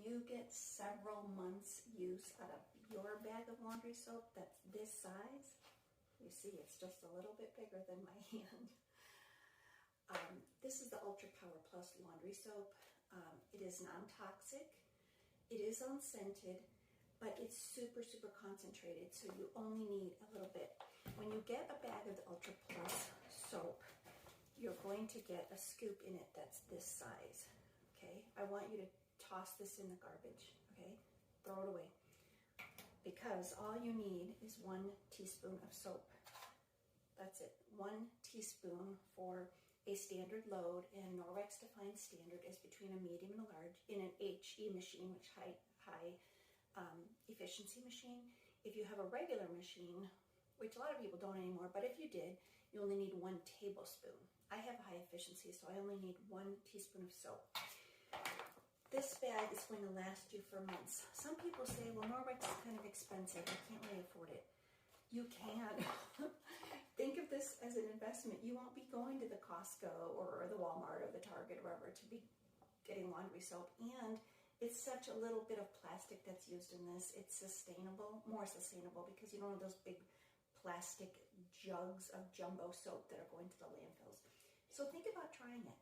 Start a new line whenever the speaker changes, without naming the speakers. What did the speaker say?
you get several months use out of your bag of laundry soap that's this size, you see it's just a little bit bigger than my hand. This is the Ultra Power Plus laundry soap. It is non-toxic, it is unscented, but it's super, super concentrated, so you only need a little bit. When you get a bag of the Ultra Plus soap, you're going to get a scoop in it that's this size, okay? I want you to toss this in the garbage, okay? Throw it away. Because all you need is 1 teaspoon of soap. That's it, 1 teaspoon for a standard load, and Norwex defined standard is between a medium and a large in an HE machine, which high efficiency machine. If you have a regular machine, which a lot of people don't anymore, but if you did, you only need 1 tablespoon. I have high efficiency, so I only need 1 teaspoon of soap. This bag is going to last you for months. Some people say, well, Norwex is kind of expensive, I can't really afford it. You can. Think of this as an investment. You won't be going to the Costco or the Walmart or the Target or wherever to be getting laundry soap. And it's such a little bit of plastic that's used in this. It's sustainable, more sustainable, because you don't have those big plastic jugs of jumbo soap that are going to the landfills. So think about trying it.